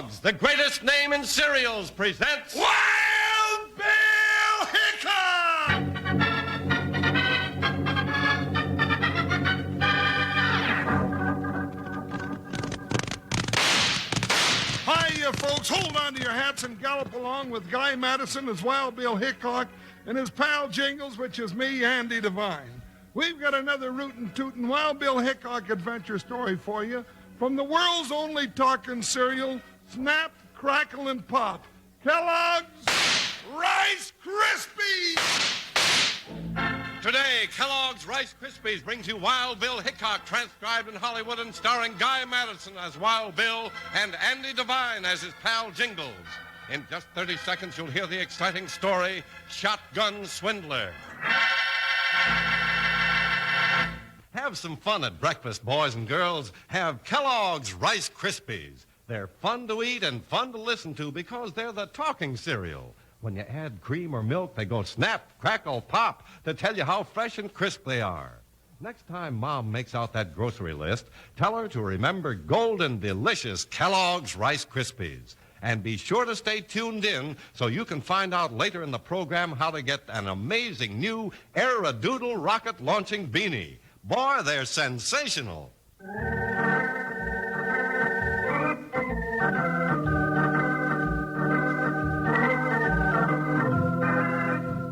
Kellogg's, the greatest name in cereals, presents Wild Bill Hickok! Hiya, folks. Hold on to your hats and gallop along with Guy Madison as Wild Bill Hickok and his pal Jingles, which is me, Andy Devine. We've got another rootin' tootin' Wild Bill Hickok adventure story for you from the world's only talking cereal, Snap, Crackle, and Pop. Kellogg's Rice Krispies! Today, Kellogg's Rice Krispies brings you Wild Bill Hickok, transcribed in Hollywood and starring Guy Madison as Wild Bill and Andy Devine as his pal Jingles. In just 30 seconds, you'll hear the exciting story, Shotgun Swindler. Have some fun at breakfast, boys and girls. Have Kellogg's Rice Krispies. They're fun to eat and fun to listen to because they're the talking cereal. When you add cream or milk, they go snap, crackle, pop to tell you how fresh and crisp they are. Next time Mom makes out that grocery list, tell her to remember golden, delicious Kellogg's Rice Krispies. And be sure to stay tuned in so you can find out later in the program how to get an amazing new Aerodoodle rocket launching beanie. Boy, they're sensational.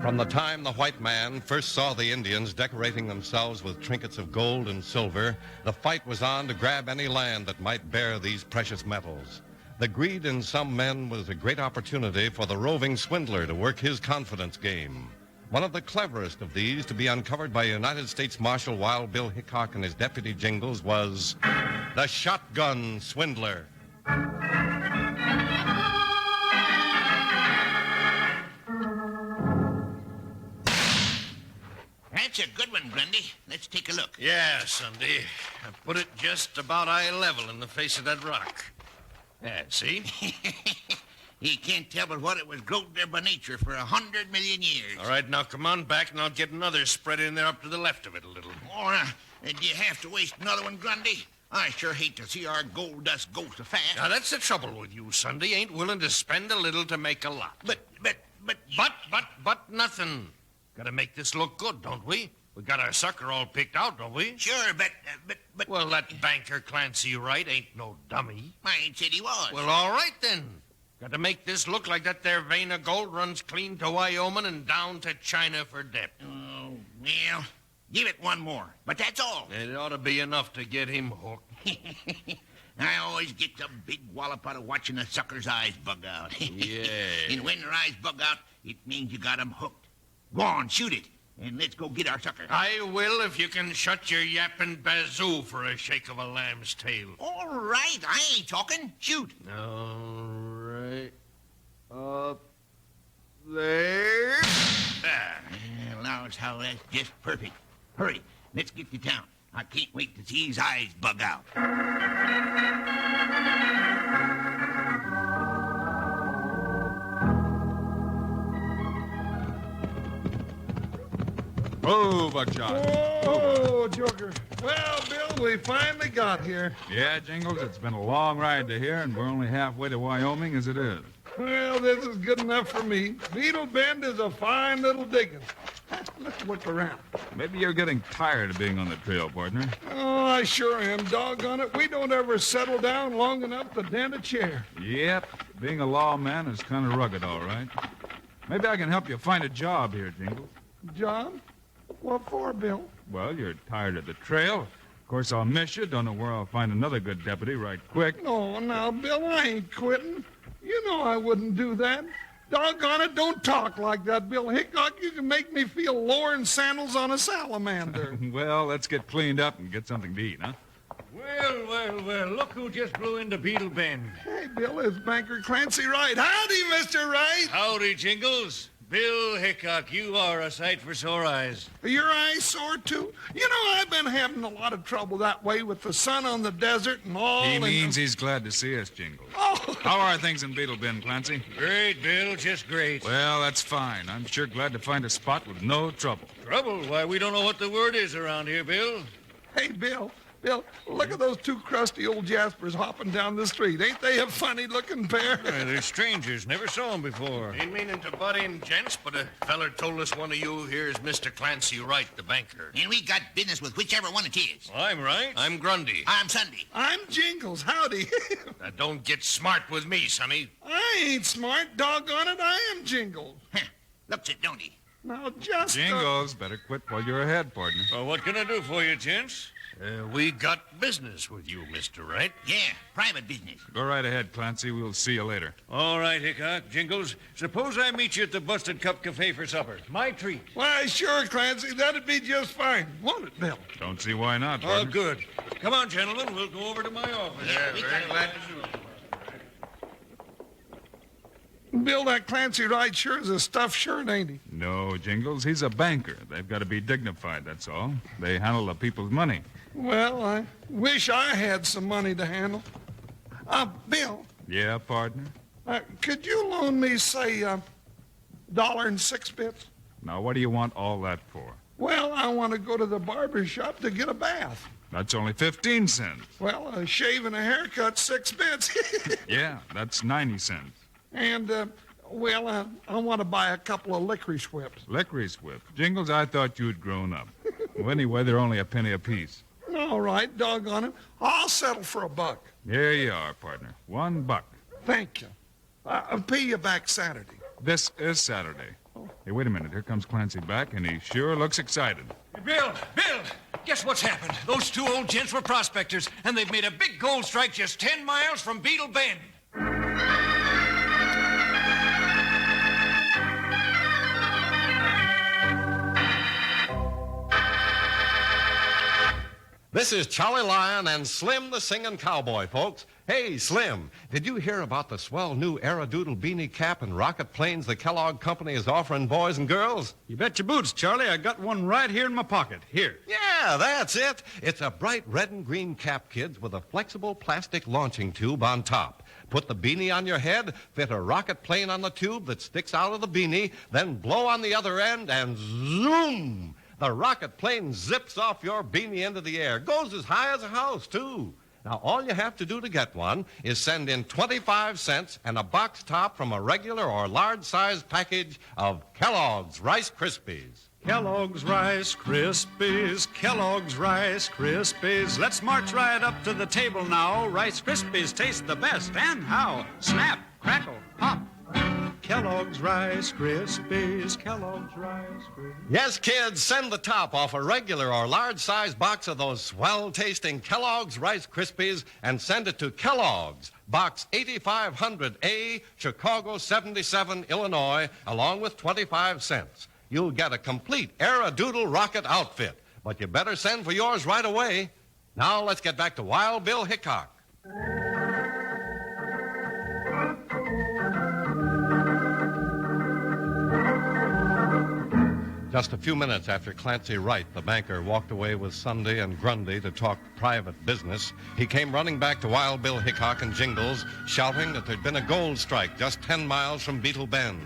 From the time the white man first saw the Indians decorating themselves with trinkets of gold and silver, the fight was on to grab any land that might bear these precious metals. The greed in some men was a great opportunity for the roving swindler to work his confidence game. One of the cleverest of these to be uncovered by United States Marshal Wild Bill Hickok and his deputy Jingles was the Shotgun Swindler. That's a good one, Grundy. Let's take a look. Yeah, Sunday. I put it just about eye level in the face of that rock. Yeah, see? You can't tell but what it was growed there by nature for 100 million years. All right, now come on back and I'll get another spread in there up to the left of it a little. Or, do you have to waste another one, Grundy? I sure hate to see our gold dust go so fast. Now, that's the trouble with you, Sunday. Ain't willing to spend a little to make a lot. But nothing. Gotta make this look good, don't we? We got our sucker all picked out, don't we? Sure, but... Well, that banker Clancy Wright ain't no dummy. I ain't said he was. Well, all right, then. Got to make this look like that there vein of gold runs clean to Wyoming and down to China for depth. Oh, well, give it one more. But that's all. It ought to be enough to get him hooked. I always get a big wallop out of watching the sucker's eyes bug out. Yeah. And when their eyes bug out, it means you got 'em hooked. Go on, shoot it, and let's go get our sucker. I will if you can shut your yapping bazoo for a shake of a lamb's tail. All right, I ain't talking. Shoot. All right. Up there. Well, now how that's just perfect. Hurry, let's get to town. I can't wait to see his eyes bug out. Oh, Buckshot. Oh, Joker. Well, Bill, we finally got here. Yeah, Jingles, it's been a long ride to here, and we're only halfway to Wyoming as it is. Well, this is good enough for me. Beetle Bend is a fine little digging. Let's look around. Maybe you're getting tired of being on the trail, partner. Oh, I sure am. Doggone it. We don't ever settle down long enough to dent a chair. Yep, being a lawman is kind of rugged, all right. Maybe I can help you find a job here, Jingles. John? What for, Bill? Well, you're tired of the trail. Of course, I'll miss you. Don't know where I'll find another good deputy right quick. No, now, Bill, I ain't quitting. You know I wouldn't do that. Doggone it, don't talk like that, Bill Hickok. You can make me feel lowering sandals on a salamander. Well, let's get cleaned up and get something to eat, huh? Well, look who just blew into Beetle Bend. Hey, Bill, it's Banker Clancy Wright. Howdy, Mr. Wright. Howdy, Jingles. Bill Hickok, you are a sight for sore eyes. Are your eyes sore, too? You know, I've been having a lot of trouble that way with the sun on the desert and all. He means he's glad to see us, Jingles. Oh. How are things in Beetle Bend, Clancy? Great, Bill, just great. Well, that's fine. I'm sure glad to find a spot with no trouble. Trouble? Why, we don't know what the word is around here, Bill. Hey, Bill, Bill, look at those two crusty old Jaspers hopping down the street. Ain't they a funny-looking pair? They're strangers. Never saw them before. Ain't meaning to butt in, gents, but a feller told us one of you here's Mr. Clancy Wright, the banker. And we got business with whichever one it is. I'm right. I'm Grundy. I'm Sunday. I'm Jingles. Howdy. Now, don't get smart with me, sonny. I ain't smart. Doggone it, I am Jingles. Huh. Looks it, don't he? Now, just... Jingles, better quit while you're ahead, partner. Well, what can I do for you, gents? We got business with you, Mr. Wright. Yeah, private business. Go right ahead, Clancy. We'll see you later. All right, Hickok, Jingles. Suppose I meet you at the Busted Cup Cafe for supper. My treat. Why, sure, Clancy. That'd be just fine. Won't it, Bill? Don't see why not, Oh, partner. good. Come on, gentlemen. We'll go over to my office. Yeah, very glad to do it. Bill, that Clancy Wright sure is a stuffed shirt, ain't he? No, Jingles. He's a banker. They've got to be dignified, that's all. They handle the people's money. Well, I wish I had some money to handle. Bill, Yeah, partner? could you loan me, say, $1.06? Now, what do you want all that for? Well, I want to go to the barber shop to get a bath. That's only 15 cents. Well, a shave and a haircut, 6 bits. Yeah, that's 90 cents. And, I want to buy a couple of licorice whips. Licorice whip. Jingles, I thought you'd grown up. Well, anyway, they're only a penny apiece. All right, doggone it. I'll settle for $1. Here you are, partner. $1. Thank you. I'll pay you back Saturday. This is Saturday. Hey, wait a minute. Here comes Clancy back, and he sure looks excited. Bill, guess what's happened? Those two old gents were prospectors, and they've made a big gold strike just 10 miles from Beetle Bend. This is Charlie Lyon and Slim the Singing Cowboy, folks. Hey, Slim, did you hear about the swell new Aerodoodle beanie cap and rocket planes the Kellogg Company is offering boys and girls? You bet your boots, Charlie. I got one right here in my pocket. Here. Yeah, that's it. It's a bright red and green cap, kids, with a flexible plastic launching tube on top. Put the beanie on your head, fit a rocket plane on the tube that sticks out of the beanie, then blow on the other end, and zoom! The rocket plane zips off your beanie into the air. Goes as high as a house, too. Now, all you have to do to get one is send in 25 cents and a box top from a regular or large-sized package of Kellogg's Rice Krispies. Kellogg's Rice Krispies, Kellogg's Rice Krispies. Let's march right up to the table now. Rice Krispies taste the best. And how? Snap, crackle, pop. Kellogg's Rice Krispies, Kellogg's Rice Krispies. Yes, kids, send the top off a regular or large-sized box of those swell-tasting Kellogg's Rice Krispies and send it to Kellogg's, Box 8500A, Chicago 77, Illinois, along with 25 cents. You'll get a complete Aerodoodle rocket outfit, but you better send for yours right away. Now let's get back to Wild Bill Hickok. Just a few minutes after Clancy Wright, the banker, walked away with Sunday and Grundy to talk private business, he came running back to Wild Bill Hickok and Jingles, shouting that there'd been a gold strike just 10 miles from Beetle Bend.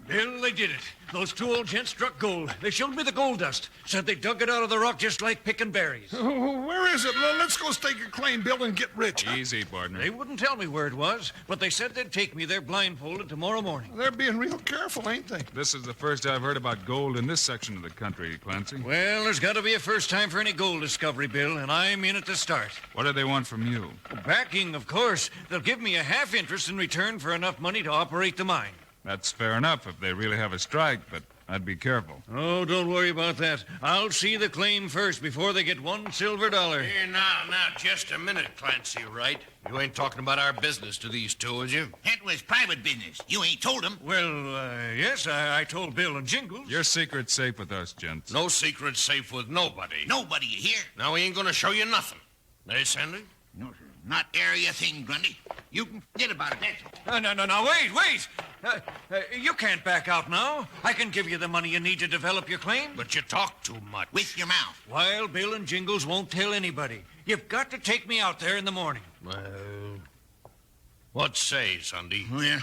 Bill, they did it. Those two old gents struck gold. They showed me the gold dust. Said they dug it out of the rock just like picking berries. Oh, where is it? Let's go stake a claim, Bill, and get rich. Easy, partner. They wouldn't tell me where it was, but they said they'd take me there blindfolded tomorrow morning. They're being real careful, ain't they? This is the first I've heard about gold in this section of the country, Clancy. Well, there's got to be a first time for any gold discovery, Bill, and I'm in at the start. What do they want from you? Backing, of course. They'll give me a half interest in return for enough money to operate the mine. That's fair enough if they really have a strike, but I'd be careful. Oh, don't worry about that. I'll see the claim first before they get $1 silver. Here, now, just a minute, Clancy Wright. You ain't talking about our business to these two, is you? That was private business. You ain't told them. Well, yes, I told Bill and Jingles. Your secret's safe with us, gents. No secret's safe with nobody. Nobody, you hear? Now we ain't gonna show you nothing. Eh, Sandy? No, sir. Not area thing, Grundy. You can forget about it, that's all. No, wait. You can't back out now. I can give you the money you need to develop your claim. But you talk too much. With your mouth. Wild Bill and Jingles won't tell anybody. You've got to take me out there in the morning. Well, what say, Sunday? Well,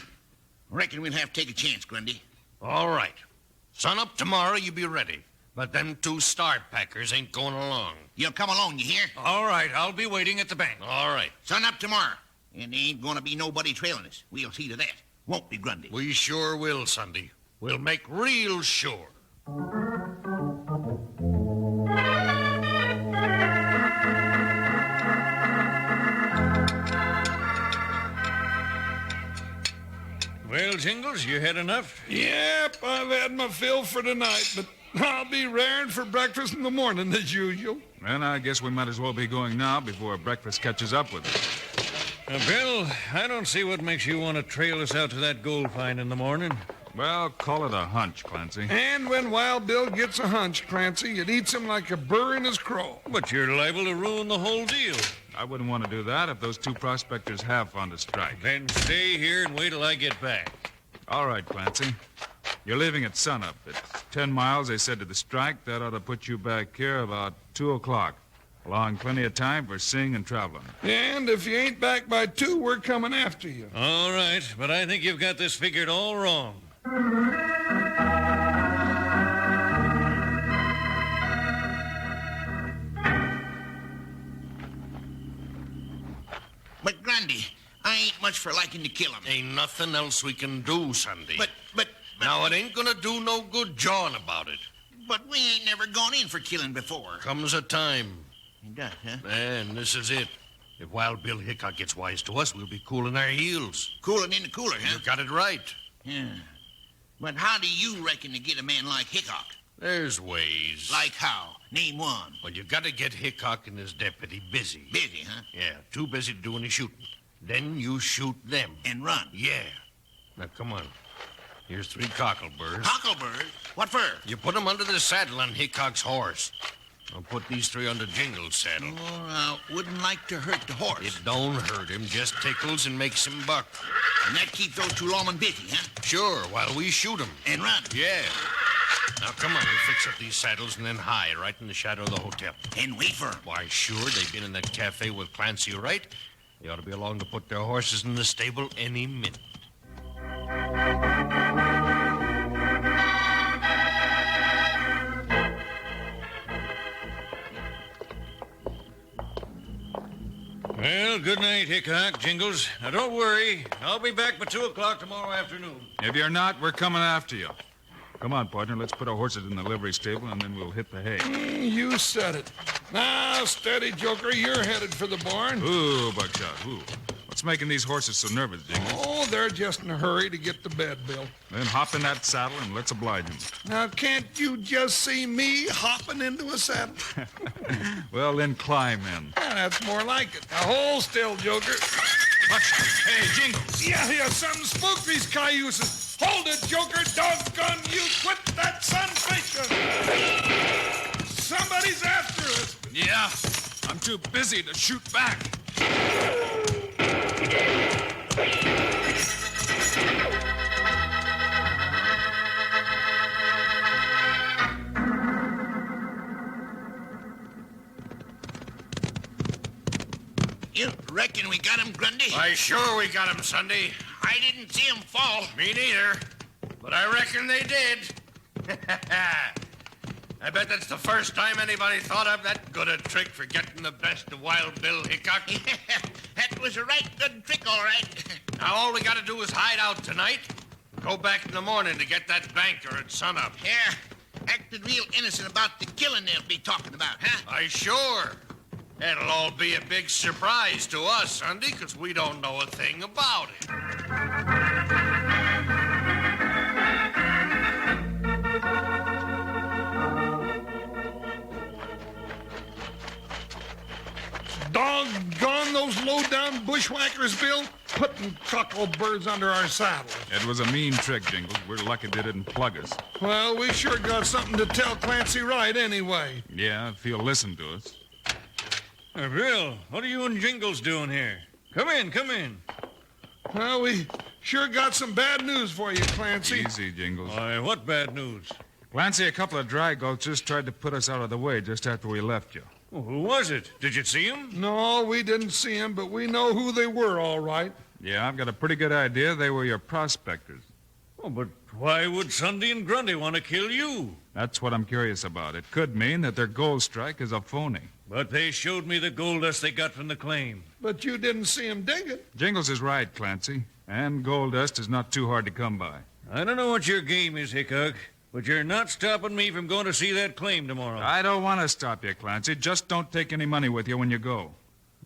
reckon we'll have to take a chance, Grundy. All right. Sun up tomorrow, you be ready. But them two star packers ain't going along. You'll come along, you hear? All right, I'll be waiting at the bank. All right. Sun up tomorrow. And there ain't gonna be nobody trailing us. We'll see to that. Won't be Grundy. We sure will, Sunday. We'll make real sure. Well, Jingles, you had enough? Yep, I've had my fill for tonight, but I'll be raring for breakfast in the morning as usual. And I guess we might as well be going now before breakfast catches up with us. Bill, I don't see what makes you want to trail us out to that gold find in the morning. Well, call it a hunch, Clancy. And when Wild Bill gets a hunch, Clancy, it eats him like a burr in his craw. But you're liable to ruin the whole deal. I wouldn't want to do that if those two prospectors have found a strike. Then stay here and wait till I get back. All right, Clancy. You're leaving at sunup. It's 10 miles, they said, to the strike. That ought to put you back here about 2 o'clock. Allowing plenty of time for seeing and traveling. And if you ain't back by 2, we're coming after you. All right, but I think you've got this figured all wrong. But, Grundy, I ain't much for liking to kill him. Ain't nothing else we can do, Sunday. But Now, it ain't gonna do no good jawing about it. But we ain't never gone in for killing before. Comes a time. It does, huh? And this is it. If Wild Bill Hickok gets wise to us, we'll be cooling our heels. Cooling in the cooler, huh? You got it right. Yeah. But how do you reckon to get a man like Hickok? There's ways. Like how? Name one. Well, you gotta get Hickok and his deputy busy. Busy, huh? Yeah, too busy to do any shooting. Then you shoot them. And run. Yeah. Now, come on. Here's 3 cockleburs. Cocklebird? What for? You put them under the saddle on Hickok's horse. I'll put these 3 under Jingle's saddle. Oh, wouldn't like to hurt the horse. It don't hurt him, just tickles and makes him buck. And that keeps those 2 lawmen busy, huh? Sure, while we shoot him. And run. Yeah. Now, come on, we'll fix up these saddles and then hide right in the shadow of the hotel. And wait for 'em. Why, sure, they've been in that cafe with Clancy, right? They ought to be along to put their horses in the stable any minute. Well, good night, Hickok, Jingles. Now, don't worry. I'll be back by 2 o'clock tomorrow afternoon. If you're not, we're coming after you. Come on, partner. Let's put our horses in the livery stable, and then we'll hit the hay. You said it. Now, steady, Joker. You're headed for the barn. Ooh, Buckshot, ooh. What's making these horses so nervous, Jingles? Oh, they're just in a hurry to get to bed, Bill. Then hop in that saddle and let's oblige them. Now, can't you just see me hopping into a saddle? Well, then climb in. Yeah, that's more like it. Now, hold still, Joker. Buckshot, hey, Jingles. Yeah, something spooked these cayuses. Hold it, Joker. Doggone you. Quit that sunfish. Somebody's after us. Yeah, I'm too busy to shoot back. You reckon we got him, Grundy? Why, sure we got him, Sunday. I didn't see him fall. Me neither. But I reckon they did. I bet that's the first time anybody thought of that good a trick for getting the best of Wild Bill Hickok. That was a right good trick, all right. Now all we gotta do is hide out tonight and go back in the morning to get that banker at sunup. Yeah, acted real innocent about the killing they'll be talking about, huh? Why, sure. That'll all be a big surprise to us, Sunday, because we don't know a thing about it. Doggone those low-down bushwhackers, Bill. Putting cocklebirds under our saddles. It was a mean trick, Jingles. We're lucky they didn't plug us. Well, we sure got something to tell Clancy right anyway. Yeah, if he'll listen to us. Bill, what are you and Jingles doing here? Come in, come in. Well, we sure got some bad news for you, Clancy. Easy, Jingles. Why, what bad news? Clancy, a couple of dry gulchers tried to put us out of the way just after we left you. Well, who was it? Did you see him? No, we didn't see them, but we know who they were, all right. Yeah, I've got a pretty good idea they were your prospectors. Oh, but why would Sunday and Grundy want to kill you? That's what I'm curious about. It could mean that their gold strike is a phony. But they showed me the gold dust they got from the claim. But you didn't see him dig it. Jingles is right, Clancy. And gold dust is not too hard to come by. I don't know what your game is, Hickok, but you're not stopping me from going to see that claim tomorrow. I don't want to stop you, Clancy. Just don't take any money with you when you go.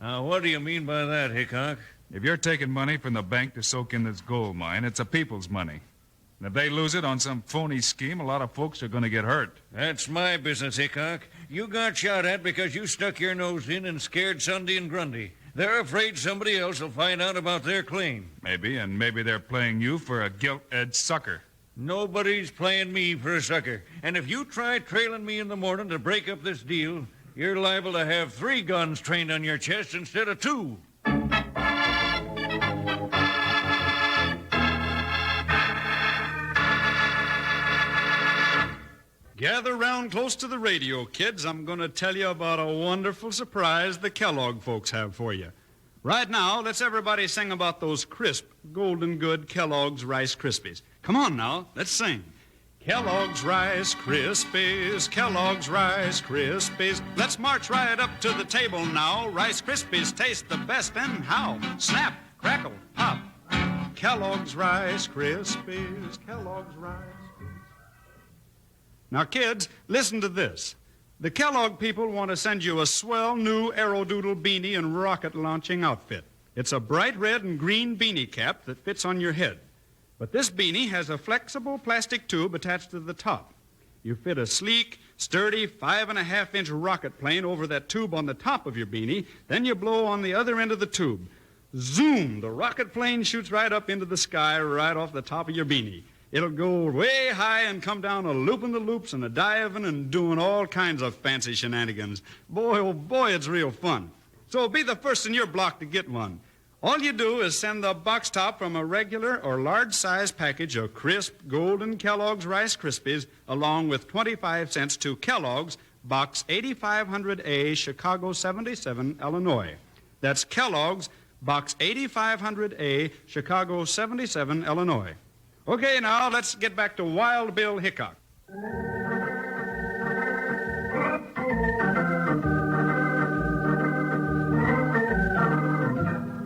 Now, what do you mean by that, Hickok? If you're taking money from the bank to soak in this gold mine, it's a people's money. And if they lose it on some phony scheme, a lot of folks are going to get hurt. That's my business, Hickok. You got shot at because you stuck your nose in and scared Sunday and Grundy. They're afraid somebody else will find out about their claim. Maybe, and maybe they're playing you for a gilt-edged sucker. Nobody's playing me for a sucker. And if you try trailing me in the morning to break up this deal, you're liable to have 3 guns trained on your chest instead of 2. Gather round close to the radio, kids. I'm going to tell you about a wonderful surprise the Kellogg folks have for you. Right now, let's everybody sing about those crisp, golden good Kellogg's Rice Krispies. Come on now, let's sing. Kellogg's Rice Krispies, Kellogg's Rice Krispies. Let's march right up to the table now. Rice Krispies taste the best, and how? Snap, crackle, pop. Kellogg's Rice Krispies, Kellogg's Rice Krispies. Now, kids, listen to this. The Kellogg people want to send you a swell new Aerodoodle beanie and rocket launching outfit. It's a bright red and green beanie cap that fits on your head. But this beanie has a flexible plastic tube attached to the top. You fit a sleek, sturdy 5.5-inch rocket plane over that tube on the top of your beanie, then you blow on the other end of the tube. Zoom! The rocket plane shoots right up into the sky right off the top of your beanie. It'll go way high and come down a looping the loops and a diving and doing all kinds of fancy shenanigans. Boy, oh boy, it's real fun. So be the first in your block to get one. All you do is send the box top from a regular or large size package of crisp, golden Kellogg's Rice Krispies along with 25 cents to Kellogg's, Box 8500A, Chicago 77, Illinois. That's Kellogg's, Box 8500A, Chicago 77, Illinois. Okay, now let's get back to Wild Bill Hickok.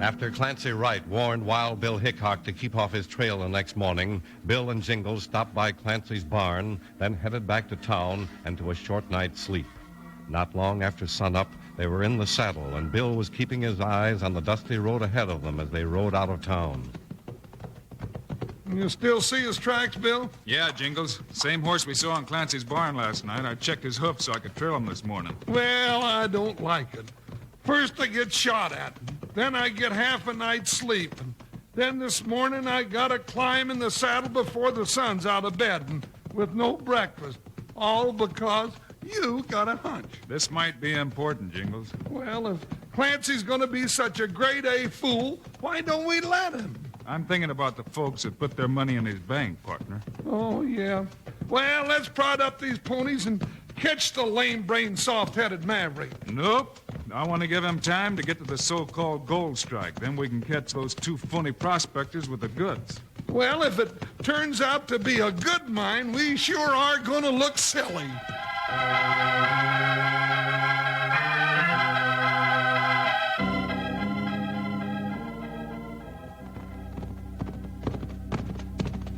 After Clancy Wright warned Wild Bill Hickok to keep off his trail the next morning, Bill and Jingles stopped by Clancy's barn, then headed back to town and to a short night's sleep. Not long after sunup, they were in the saddle, and Bill was keeping his eyes on the dusty road ahead of them as they rode out of town. You still see his tracks, Bill? Yeah, Jingles. Same horse we saw in Clancy's barn last night. I checked his hoof so I could trail him this morning. Well, I don't like it. First I get shot at, then I get half a night's sleep, and then this morning I gotta climb in the saddle before the sun's out of bed and with no breakfast, all because you got a hunch. This might be important, Jingles. Well, if Clancy's gonna be such a grade-A fool, why don't we let him? I'm thinking about the folks that put their money in his bank, partner. Oh, yeah. Well, let's prod up these ponies and catch the lame-brained, soft-headed maverick. Nope. I want to give him time to get to the so-called gold strike. Then we can catch those 2 phony prospectors with the goods. Well, if it turns out to be a good mine, we sure are going to look silly.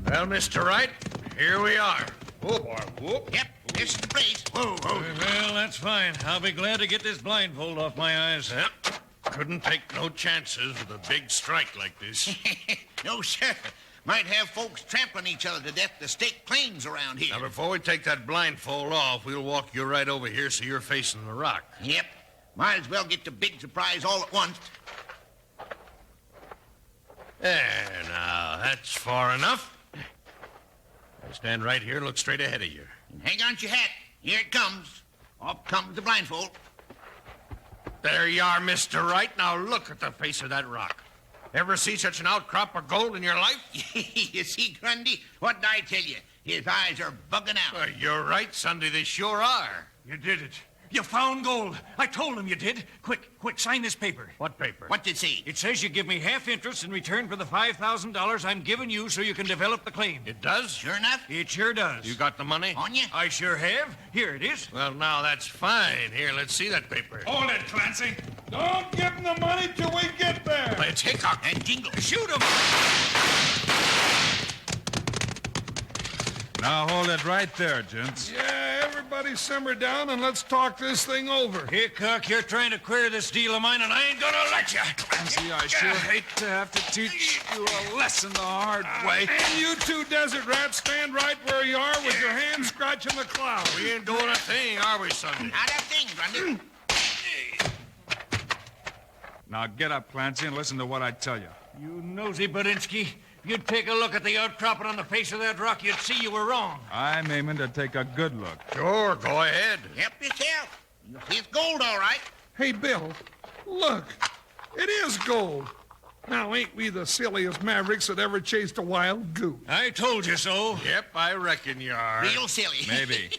Well, Mr. Wright, here we are. Whoop. Yep, this is the place. Whoa. Well, that's fine. I'll be glad to get this blindfold off my eyes. Yep. Couldn't take no chances with a big strike like this. No, sir. Might have folks trampling each other to death to stake claims around here. Now, before we take that blindfold off, we'll walk you right over here so you're facing the rock. Yep. Might as well get the big surprise all at once. There, now, that's far enough. Now stand right here and look straight ahead of you. And hang on to your hat. Here it comes. Off comes the blindfold. There you are, Mr. Wright. Now look at the face of that rock. Ever see such an outcrop of gold in your life? You see, Grundy? What did I tell you? His eyes are bugging out. Well, you're right, Sunday. They sure are. You did it. You found gold. I told him you did. Quick, sign this paper. What paper? What's it say? It says you give me half interest in return for the $5,000 I'm giving you so you can develop the claim. It does? Sure enough? It sure does. You got the money? On you? I sure have. Here it is. Well, now that's fine. Here, let's see that paper. Hold it, Clancy. Don't give him the money till we get there. It's Hickok. And Jingle. Shoot him! Now hold it right there, gents. Yeah, everybody simmer down and let's talk this thing over. Hickok, you're trying to queer this deal of mine, and I ain't gonna let you. Clancy, I sure hate to have to teach you a lesson the hard way. And you two desert rats stand right where you are with your hands scratching the clouds. We ain't doing a thing, are we, Sunday? Not a thing, Grundy. Now get up, Clancy, and listen to what I tell you. You nosy Badinsky. If you'd take a look at the outcropping on the face of that rock, you'd see you were wrong. I'm aiming to take a good look. Sure, go ahead. Help yourself. You'll see it's gold, all right. Hey, Bill, look. It is gold. Now, ain't we the silliest mavericks that ever chased a wild goose? I told you so. Yep, I reckon you are. Real silly. Maybe.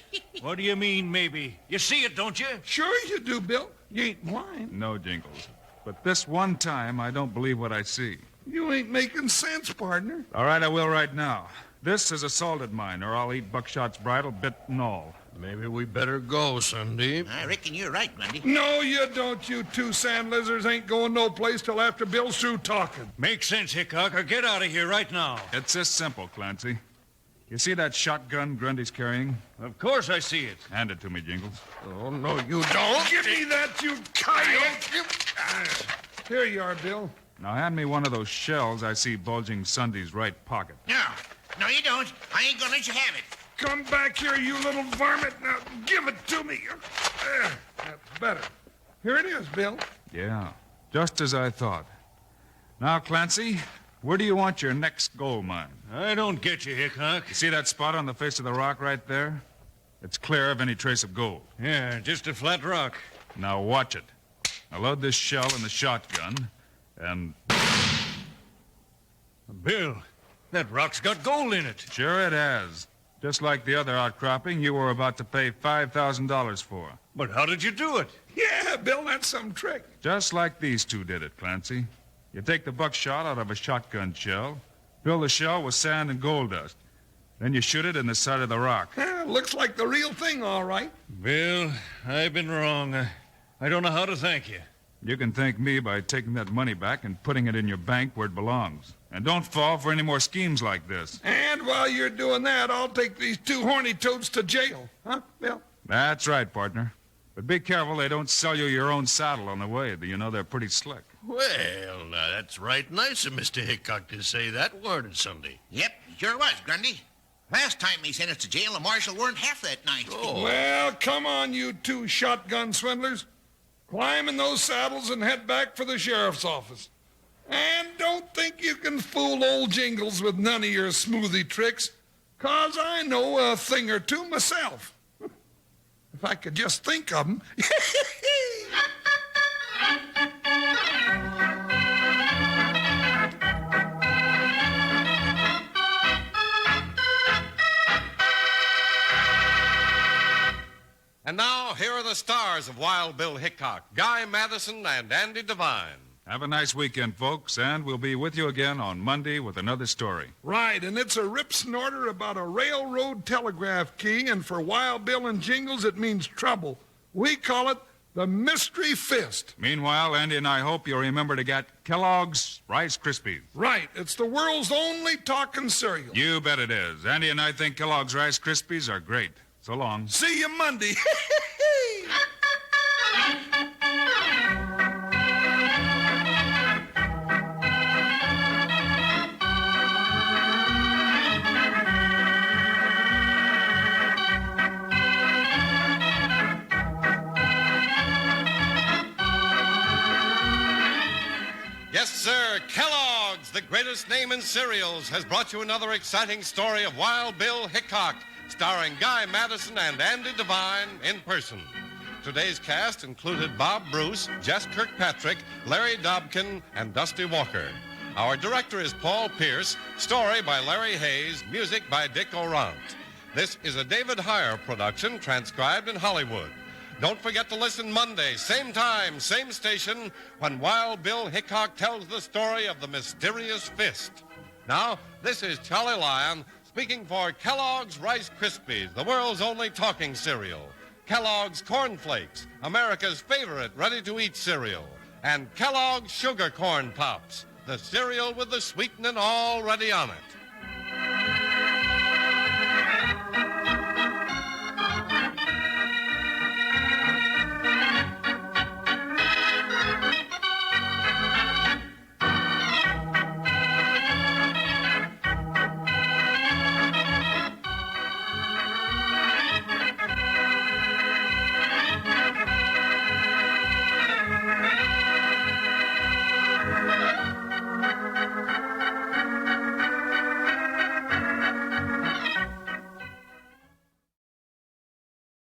What do you mean, maybe? You see it, don't you? Sure you do, Bill. You ain't blind. No, Jingles. But this one time, I don't believe what I see. You ain't making sense, partner. All right, I will right now. This is a salted mine, or I'll eat Buckshot's bridle, bit and all. Maybe we better go, Sunday. I reckon you're right, Grundy. No, you don't. You two sand lizards ain't going no place till after Bill's through talking. Make sense, Hickok, or get out of here right now. It's this simple, Clancy. You see that shotgun Grundy's carrying? Of course I see it. Hand it to me, Jingles. Oh, no, you don't. Give me that, you coyote. Here you are, Bill. Now hand me one of those shells I see bulging Sunday's right pocket. No, you don't. I ain't gonna let you have it. Come back here, you little varmint. Now, give it to me. There, that's better. Here it is, Bill. Yeah, just as I thought. Now, Clancy, where do you want your next gold mine? I don't get you, Hickok. You see that spot on the face of the rock right there? It's clear of any trace of gold. Yeah, just a flat rock. Now watch it. I'll load this shell in the shotgun, and Bill, that rock's got gold in it. sure it has. Just like the other outcropping you were about to pay $5,000 for. But how did you do it? Yeah, Bill, that's some trick. Just like these two did it, Clancy. You take the buckshot out of a shotgun shell, fill the shell with sand and gold dust. Then you shoot it in the side of the rock. Looks like the real thing, all right. Bill, I've been wrong. I don't know how to thank you. You can thank me by taking that money back and putting it in your bank where it belongs. And don't fall for any more schemes like this. And while you're doing that, I'll take these two horny toads to jail. Huh, Bill? That's right, partner. But be careful they don't sell you your own saddle on the way. You know they're pretty slick. Well, now, that's right nice of Mr. Hickok to say that word, Sunday. Yep, sure was, Grundy. Last time they sent us to jail, the marshal weren't half that nice. Oh. Well, come on, you two shotgun swindlers. Climb in those saddles and head back for the sheriff's office. And don't think you can fool old Jingles with none of your smoothie tricks, 'cause I know a thing or two myself. If I could just think of them. And now, here are the stars of Wild Bill Hickok, Guy Madison, and Andy Devine. Have a nice weekend, folks, and we'll be with you again on Monday with another story. Right, and it's a rip snorter about a railroad telegraph key, and for Wild Bill and Jingles, it means trouble. We call it the Mystery Fist. Meanwhile, Andy and I hope you'll remember to get Kellogg's Rice Krispies. Right, it's the world's only talking cereal. You bet it is. Andy and I think Kellogg's Rice Krispies are great. So long. See you Monday. Yes, sir, Kellogg's, the greatest name in cereals, has brought you another exciting story of Wild Bill Hickok, starring Guy Madison and Andy Devine in person. Today's cast included Bob Bruce, Jess Kirkpatrick, Larry Dobkin, and Dusty Walker. Our director is Paul Pierce, story by Larry Hayes, music by Dick Orant. This is a David Heyer production transcribed in Hollywood. Don't forget to listen Monday, same time, same station, when Wild Bill Hickok tells the story of the mysterious fist. Now, this is Charlie Lyon speaking for Kellogg's Rice Krispies, the world's only talking cereal. Kellogg's Corn Flakes, America's favorite ready-to-eat cereal. And Kellogg's Sugar Corn Pops, the cereal with the sweetening already on it.